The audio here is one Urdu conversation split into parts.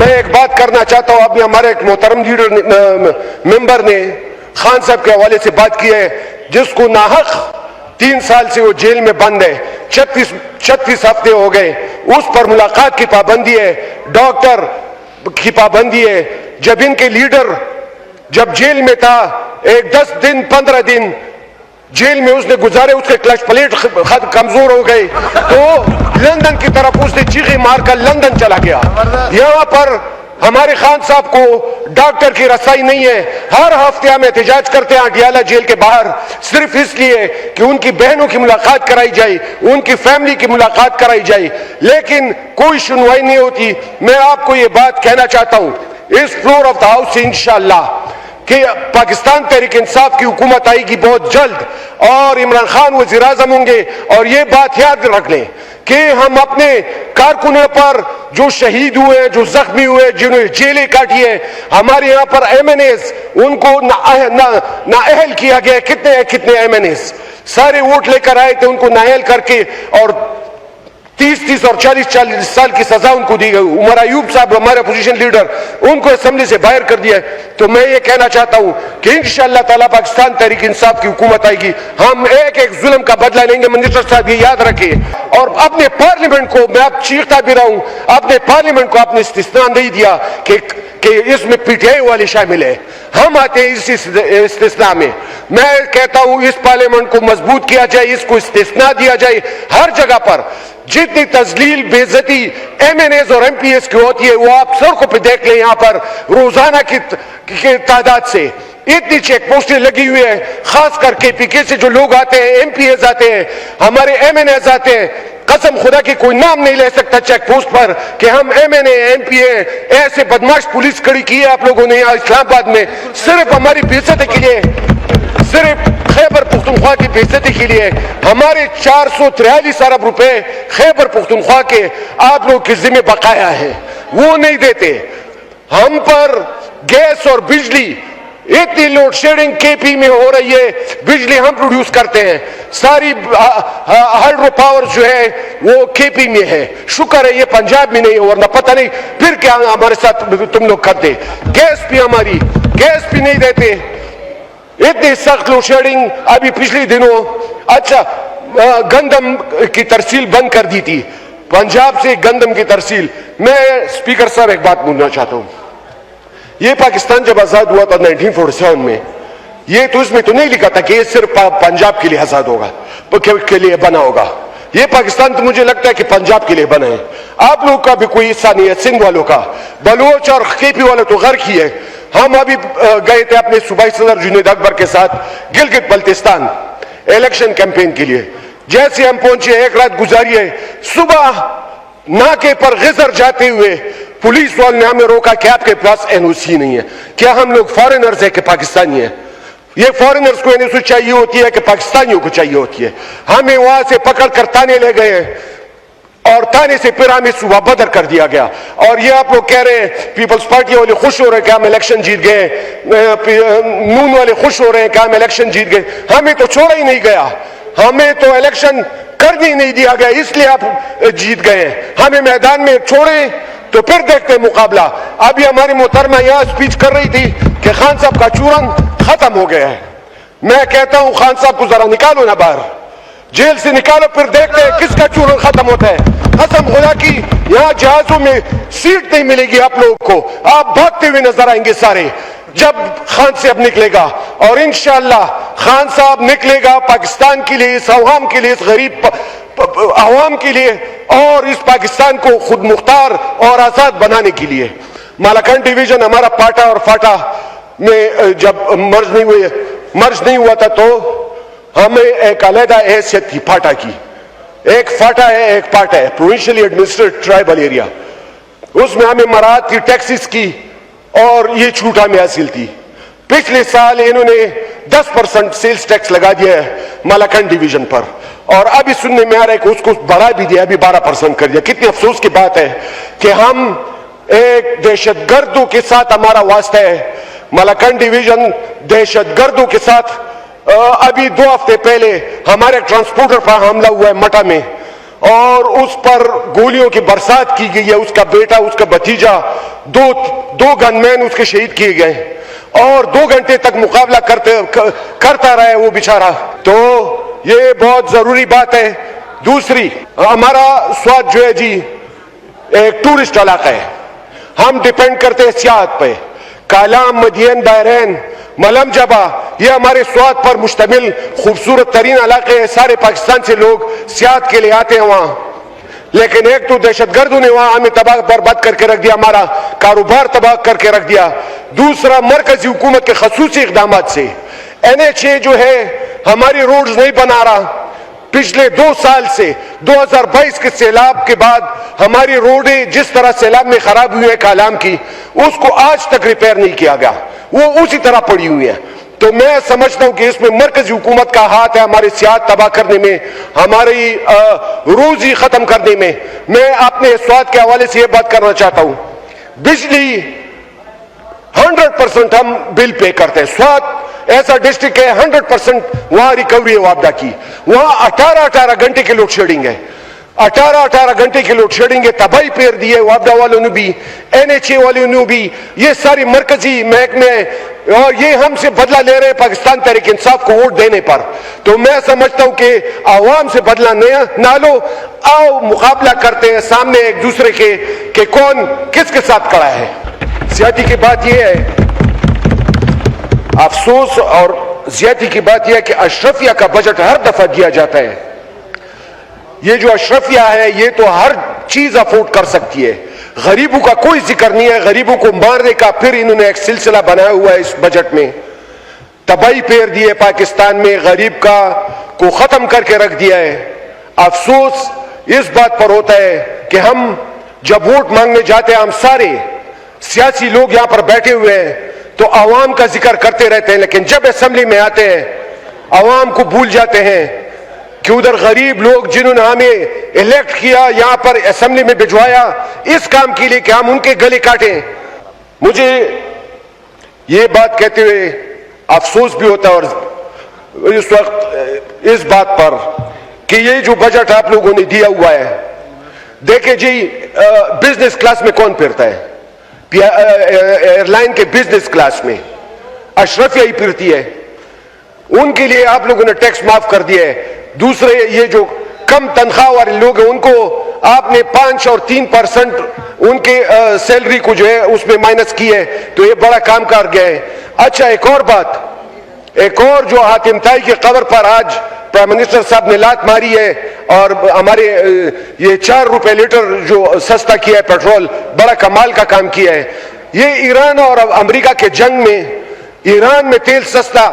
میں ایک بات کرنا چاہتا ہوں. ابھی ہمارے ایک محترم ممبر نے خان صاحب کے حوالے سے بات کی ہے, جس کو ناحق 3 سال سے وہ جیل میں بند ہے, 36 ہفتے ہو گئے, اس پر ملاقات کی پابندی ہے, ڈاکٹر کی پابندی ہے. جب ان کے لیڈر جب جیل میں تھا, ایک 10 دن 15 دن جیل میں اس نے گزارے, اس کے کلچ پلیٹ کمزور ہو گئی تو لندن کی طرف اس نے چیخی مار کر لندن چلا گیا. یہاں پر ہمارے خان صاحب کو ڈاکٹر کی رسائی نہیں ہے. ہر ہفتے ہم احتجاج کرتے ہیں اڈیالہ جیل کے باہر, صرف اس لیے کہ ان کی بہنوں کی ملاقات کرائی جائے, ان کی فیملی کی ملاقات کرائی جائے, لیکن کوئی سنوائی نہیں ہوتی. میں آپ کو یہ بات کہنا چاہتا ہوں اس فلور آف دا ہاؤس سے انشاءاللہ کہ پاکستان تحریک انصاف کی حکومت آئے گی بہت جلد, اور عمران خان وزیر اعظم ہوں گے. اور یہ بات یاد رکھ لیں کہ ہم اپنے کارکنوں پر جو شہید ہوئے, جو زخمی ہوئے, جنہوں نے جیلیں کاٹی ہے, ہمارے یہاں پر ایم این ایز ان کو نااہل کیا گیا. کتنے ایم این ایز سارے ووٹ لے کر آئے تھے, ان کو نااہل کر کے اور 30 اور 40 سال کی سزا ان کو دی گئی. عمر ایوب صاحب ہمارے اپوزیشن لیڈر, ان کو اسمبلی سے باہر کر دیا. تو میں یہ کہنا چاہتا ہوں کہ انشاءاللہ تعالیٰ پاکستان تحریک انصاف کی حکومت آئے گی, ہم ایک ایک ظلم کا بدلہ لیں گے. منسٹر صاحب یہ یاد رکھیں, اور اپنے پارلیمنٹ کو میں اب چیختا بھی رہا ہوں, اپنے پارلیمنٹ کو اپنے استثناء نہیں دیا کہ اس میں پی ٹی آئی والے شامل ہیں. ہم آتے ہیں اس استثناء میں. میں کہتا ہوں اس پارلیمنٹ کو مضبوط کیا جائے, اس کو استثناء دیا جائے. ہر جگہ پر جتنی تذلیل بے عزتی ایم این ایز اور ایم پی ایس کی ہوتی ہے وہ آپ سڑکوں پہ دیکھ لیں. یہاں پر روزانہ کی تعداد سے اتنی چیک پوسٹیں لگی ہوئی ہیں, خاص کر کے پی کے سے جو لوگ آتے ہیں, ایم پی ایز آتے ہیں, ہمارے ایم این ایز آتے ہیں. قسم خدا کی کوئی نام نہیں لے سکتا چیک پوسٹ پر کہ ہم M N A M P A. ایسے بدماش پولیس کھڑی کی ہے آپ لوگوں نے یہاں اسلام آباد میں صرف ہماری بے عزتی کے لیے, صرف خیبر پختونخوا کی بے عزتی کے لیے. ہمارے 443 ارب روپے خیبر پختونخوا کے آپ لوگ کے ذمہ بقایا ہے, وہ نہیں دیتے. ہم پر گیس اور بجلی اتنی لوڈ شیڈنگ کے پی میں ہو رہی ہے, بجلی ہم پروڈیوس کرتے ہیں, ساری ہائیڈرو پاور جو ہے وہ کے پی میں ہے. شکر ہے یہ پنجاب میں نہیں, ورنہ پتہ نہیں پھر کیا ہمارے ساتھ تم لوگ کرتے. گیس بھی ہماری گیس بھی نہیں دیتے. اتنی سخت لوڈ شیڈنگ. ابھی پچھلے دنوں اچھا گندم کی ترسیل بند کر دی تھی, پنجاب سے گندم کی ترسیل. میں اسپیکر صاحب ایک بات بولنا چاہتا ہوں, یہ پاکستان جب آزاد ہوا تھا 1947 میں, یہ تو اس میں تو نہیں لکھا تھا کہ یہ صرف پنجاب کے لیے آزاد ہوگا, کے لیے بنا ہوگا. یہ پاکستان تو مجھے لگتا ہے کہ پنجاب کے لیے بنا ہے. آپ لوگ کا بھی کوئی حصہ نہیں ہے, سندھ والوں کا, بلوچ اور کے پی والے تو غرق ہی ہے. ہم ابھی گئے تھے اپنے صوبائی صدر جنید اکبر کے ساتھ گلگت بلتستان الیکشن کیمپین کے لیے. جیسے ہم پہنچے, ایک رات گزاری ہے, صبح ناکے پر غزر جاتے ہوئے پولیس والوں نے ہمیں روکا کہ آپ کے پاس این او سی نہیں ہے. کیا ہم لوگ فارنرز ہیں کہ پاکستانی ہیں؟ یہ فارنرز کو این او سی چاہیے ہوتی ہے کہ پاکستانیوں کو چاہیے ہوتی ہے؟ ہمیں وہاں سے پکڑ کر تانے لے گئے, اور تانے سے پھر ہمیں صوبہ بدر کر دیا گیا. اور یہ آپ لوگ کہہ رہے ہیں پیپلز پارٹی والے خوش ہو رہے ہیں کہ ہم الیکشن جیت گئے, نون والے خوش ہو رہے ہیں کہ ہم الیکشن جیت گئے. ہمیں تو چھوڑا ہی نہیں گیا, ہمیں تو الیکشن کرنے نہیں دیا گیا, اس لیے آپ جیت گئے ہیں. ہمیں میدان میں چھوڑے تو پھر دیکھتے ہیں مقابلہ. ابھی ہماری محترمہ یہاں اسپیچ کر رہی تھی کہ خان صاحب کا چورن ختم ہو گیا ہے. میں کہتا ہوں خان صاحب کو ذرا نکالو نا باہر, جیل سے نکالو, پھر دیکھتے ہیں کس کا چورن ختم ہوتا ہے. قسم خدا کی یہاں جہازوں میں سیٹ نہیں ملے گی آپ لوگوں کو, آپ بھاگتے ہوئے نظر آئیں گے سارے جب خان صاحب نکلے گا. اور انشاءاللہ خان صاحب نکلے گا پاکستان کے لیے, اس عوام کے لیے, اس غریب عوام کے لیے, اور اس پاکستان کو خود مختار اور آزاد بنانے کے لیے. مالاکنڈ ڈویژن ہمارا پاٹا اور فاٹا میں جب مرج نہیں ہوا تھا تو ہمیں ایک علیحدہ حیثیت تھی پاٹا کی. ایک فاٹا ہے, ایک پاٹا ہے, پروونشلی ایڈمنسٹریٹ ٹرائبل ایریا. اس میں ہمیں مراحت تھی ٹیکسز کی, اور یہ چھوٹ ہمیں حاصل تھی. پچھلے سال انہوں نے 10% سیلز ٹیکس لگا دیا ہے مالاکنڈ ڈویژن پر, اور ابھی سننے میں آ رہا ہے کہ اس کو بڑھا بھی دیا, ابھی 12% کر دیا. کتنی افسوس کی بات ہے کہ ہم ایک دہشت گردوں کے ساتھ ہمارا واسطہ ہے. مالاکنڈ ڈویژن دہشت گردوں کے ساتھ, ابھی 2 ہفتے پہلے ہمارے ٹرانسپورٹر پر حملہ ہوا ہے مٹا میں, اور اس پر گولیوں کی برسات کی گئی ہے. اس کا بیٹا, اس کا بھتیجا, دو گن مین اس کے شہید کیے گئے اور 2 گھنٹے تک مقابلہ کرتا رہا ہے وہ بیچارہ. تو یہ بہت ضروری بات ہے. دوسری, ہمارا سوات جو ہے جی ایک ٹورسٹ علاقہ ہے. ہم ڈیپینڈ کرتے ہیں سیاحت پہ. کالام, مدین, بحرین, ملم جبا, یہ ہمارے سوات پر مشتمل خوبصورت ترین علاقے ہیں. سارے پاکستان سے لوگ سیاحت کے لیے آتے ہیں وہاں. لیکن ایک تو دہشت گردوں نے وہاں ہمیں تباہ برباد کر کے رکھ دیا, ہمارا کاروبار تباہ کر کے رکھ دیا. دوسرا, مرکزی حکومت کے خصوصی اقدامات سے NH جو ہے ہماری روڈز نہیں بنا رہا. پچھلے 2 سال سے 2022 کے سیلاب کے بعد ہماری روڈیں جس طرح سیلاب میں خراب ہوئی ہیں کالام کی, اس کو آج تک ریپیئر نہیں کیا گیا, وہ اسی طرح پڑی ہوئی ہیں. تو میں سمجھتا ہوں کہ اس میں مرکزی حکومت کا ہاتھ ہے, ہماری سیاحت تباہ کرنے میں, ہماری روزی ختم کرنے میں. میں اپنے سوات کے حوالے سے یہ بات کرنا چاہتا ہوں, بجلی 100% ہم بل پے کرتے ہیں. سوات ایسا ڈسٹرکٹ ہے 100% وہاں ریکوری ہے وابدہ کی. وہاں 18 گھنٹے کی لوڈ شیڈنگ ہے, 18 گھنٹے کی لوڈ شیڈنگ ہے. تباہی پیر دی ہے وابدہ والوں نے بھی, NHA والوں نے بھی, یہ ساری مرکزی محکمے, اور یہ ہم سے بدلہ لے رہے ہیں پاکستان تحریک انصاف کو ووٹ دینے پر. تو میں سمجھتا ہوں کہ عوام سے بدلہ نہ لو, آؤ مقابلہ کرتے ہیں سامنے ایک دوسرے کے کہ کون کس کے ساتھ کھڑا ہے. زیادتی کی بات یہ ہے, افسوس اور زیادتی کی بات یہ ہے کہ اشرفیہ کا بجٹ ہر دفعہ دیا جاتا ہے. یہ جو اشرفیہ ہے یہ تو ہر چیز افورڈ کر سکتی ہے, غریبوں کا کوئی ذکر نہیں ہے. غریبوں کو مارنے کا پھر انہوں نے ایک سلسلہ بنایا ہوا ہے اس بجٹ میں. تباہی پھیر دی ہے پاکستان میں, غریب کو ختم کر کے رکھ دیا ہے. افسوس اس بات پر ہوتا ہے کہ ہم جب ووٹ مانگنے جاتے ہیں, ہم سارے سیاسی لوگ یہاں پر بیٹھے ہوئے ہیں تو عوام کا ذکر کرتے رہتے ہیں, لیکن جب اسمبلی میں آتے ہیں عوام کو بھول جاتے ہیں کہ ادھر غریب لوگ جنہوں نے ہمیں الیکٹ کیا, یہاں پر اسمبلی میں بھجوایا اس کام کے لیے کہ ہم ان کے گلے کاٹیں. مجھے یہ بات کہتے ہوئے افسوس بھی ہوتا ہے اور اس وقت اس بات پر کہ یہ جو بجٹ آپ لوگوں نے دیا ہوا ہے, دیکھیں جی بزنس کلاس میں کون پھرتا ہے؟ ایئر لائن کے بزنس کلاس میں اشرفیہ ہی پھرتی ہے. ان کے لیے آپ لوگوں نے ٹیکس معاف کر دیا ہے. دوسرے یہ جو کم تنخواہ والے لوگ ہیں ان کو آپ نے 5 اور 3% ان کے سیلری کو جو ہے اس میں مائنس کی ہے, تو یہ بڑا کام کر گیا ہے. اچھا, ایک اور بات, ایک اور جو حاتم طائی کی قبر پر آج پرائم منسٹر صاحب نے لات ماری ہے اور ہمارے یہ 4 روپے لیٹر جو سستا کیا ہے پیٹرول, بڑا کمال کا کام کیا ہے. یہ ایران اور امریکہ کے جنگ میں ایران میں تیل سستا,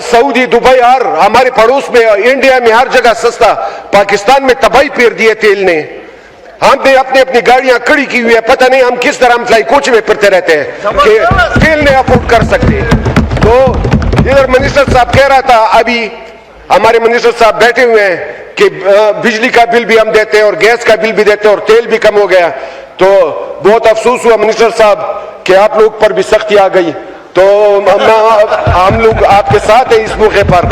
سعودی, دبئی, اور ہمارے پڑوس میں انڈیا میں ہر جگہ سستا. پاکستان میں تباہی پھیر دی ہے تیل نے. ہم نے اپنی گاڑیاں کھڑی کی ہوئی ہے, پتہ نہیں ہم کس طرح ہم فلائی کوچ میں پھرتے رہتے ہیں کہ تیل نہیں افورڈ کر سکتے. تو ادھر منسٹر صاحب کہہ رہا تھا, ابھی ہمارے منسٹر صاحب بیٹھے ہوئے ہیں کہ بجلی کا بل بھی ہم دیتے ہیں اور گیس کا بل بھی دیتے ہیں اور تیل بھی کم ہو گیا. تو بہت افسوس ہوا منسٹر صاحب کہ آپ لوگ پر بھی سختی آ گئی. تو ہم لوگ آپ کے ساتھ ہیں اس موقع پر.